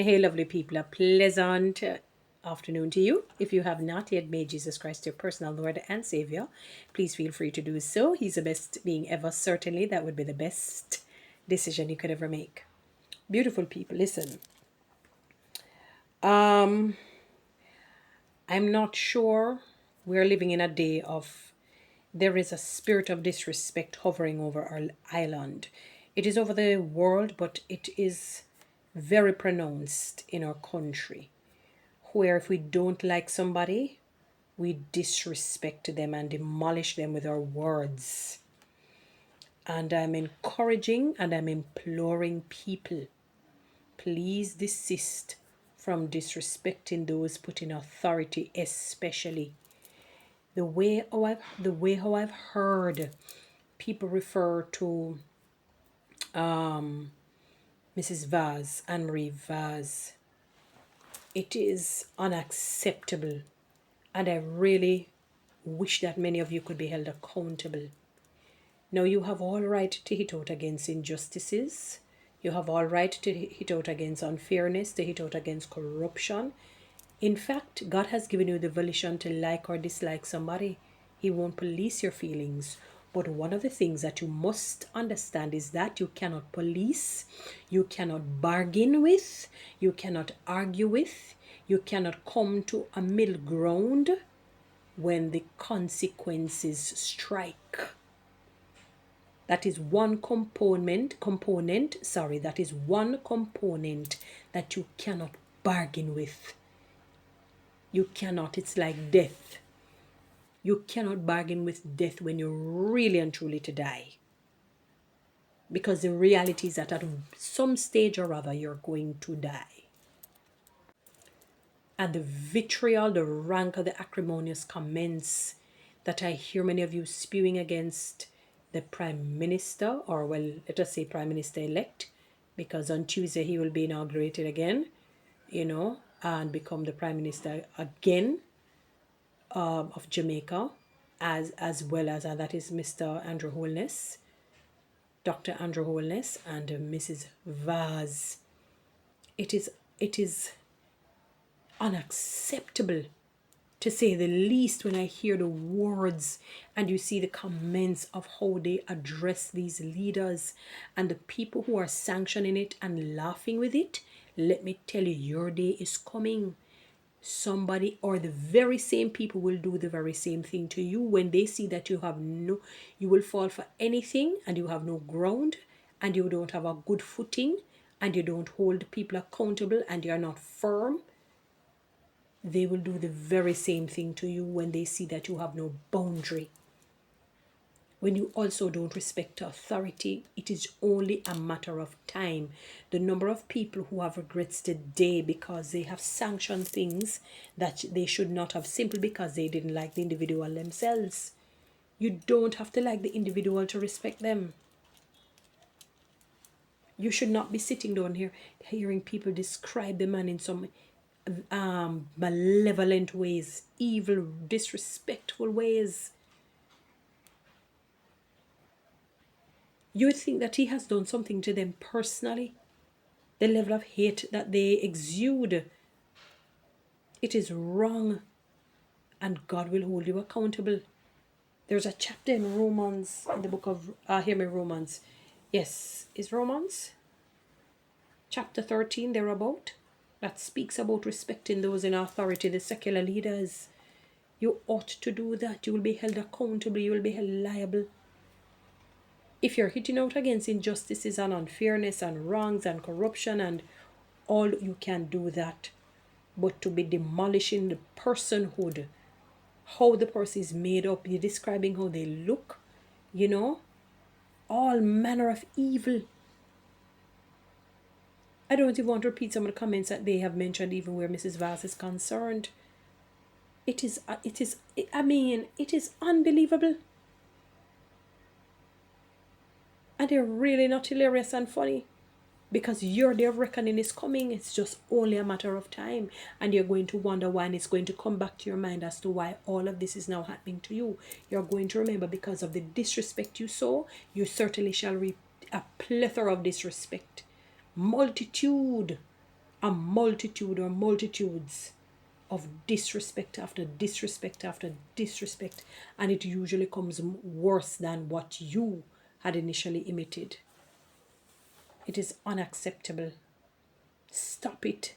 Hey, lovely people, a pleasant afternoon to you. If you have not yet made Jesus Christ your personal Lord and Savior, please feel free to do so. He's the best being ever. Certainly, that would be the best decision you could ever make. Beautiful people, listen. Um, I'm not sure we're living in a day of there is a spirit of disrespect hovering over our island. It is over the world, but it is very pronounced in our country, where if we don't like somebody, we disrespect them and demolish them with our words. And I'm encouraging and I'm imploring people, please desist from disrespecting those put in authority, especially the way how I've heard people refer to Mrs. Vaz, Annmarie Vaz. It is unacceptable, and I really wish that many of you could be held accountable. Now, you have all right to hit out against injustices. You have all right to hit out against unfairness, to hit out against corruption. In fact, God has given you the volition to like or dislike somebody. He won't police your feelings. But one of the things that you must understand is that you cannot police, you cannot bargain with, you cannot argue with, you cannot come to a middle ground when the consequences strike. That is one that is one component that you cannot bargain with. You cannot. It's like death. You cannot bargain with death when you're really and truly to die. Because the reality is that at some stage or other, you're going to die. And the vitriol, the rancor, the acrimonious comments that I hear many of you spewing against the Prime Minister, or well, let us say Prime Minister elect, because on Tuesday he will be inaugurated again, and become the Prime Minister again of Jamaica, as well as that is Mr. Andrew Holness, Dr. Andrew Holness, and Mrs. Vaz. It is unacceptable, to say the least, when I hear the words and you see the comments of how they address these leaders and the people who are sanctioning it and laughing with it. Let me tell you, your day is coming. Somebody or the very same people will do the very same thing to you when they see that you will fall for anything and you have no ground and you don't have a good footing and you don't hold people accountable and you're not firm. They will do the very same thing to you when they see that you have no boundary. When you also don't respect authority, it is only a matter of time. The number of people who have regrets today because they have sanctioned things that they should not have, simply because they didn't like the individual themselves. You don't have to like the individual to respect them. You should not be sitting down here hearing people describe the man in some malevolent ways, evil, disrespectful ways. You would think that he has done something to them personally. The level of hate that they exude, it is wrong, and God will hold you accountable. There's a chapter in Romans, in the book of, hear me, Romans. Yes, is Romans? Chapter 13, thereabout, that speaks about respecting those in authority, the secular leaders. You ought to do that. You will be held accountable. You will be held liable. If you're hitting out against injustices and unfairness and wrongs and corruption and all, you can do that. But to be demolishing the personhood, how the person is made up, you're describing how they look, all manner of evil. I don't even want to repeat some of the comments that they have mentioned, even where Mrs. Vaz is concerned. It is unbelievable. And they're really not hilarious and funny, because your day of reckoning is coming. It's just only a matter of time, and you're going to wonder why, and it's going to come back to your mind as to why all of this is now happening to you. You're going to remember, because of the disrespect you saw, you certainly shall reap a plethora of disrespect, multitude a multitude or multitudes of disrespect after disrespect after disrespect, and it usually comes worse than what you had initially emitted. It is unacceptable. Stop it.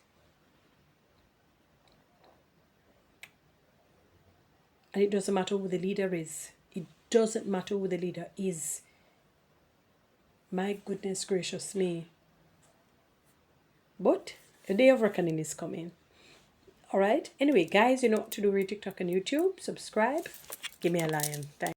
And it doesn't matter who the leader is. It doesn't matter who the leader is. My goodness gracious me. But a day of reckoning is coming. Alright? Anyway, guys, you know what to do with TikTok and YouTube. Subscribe. Give me a lion. Thanks.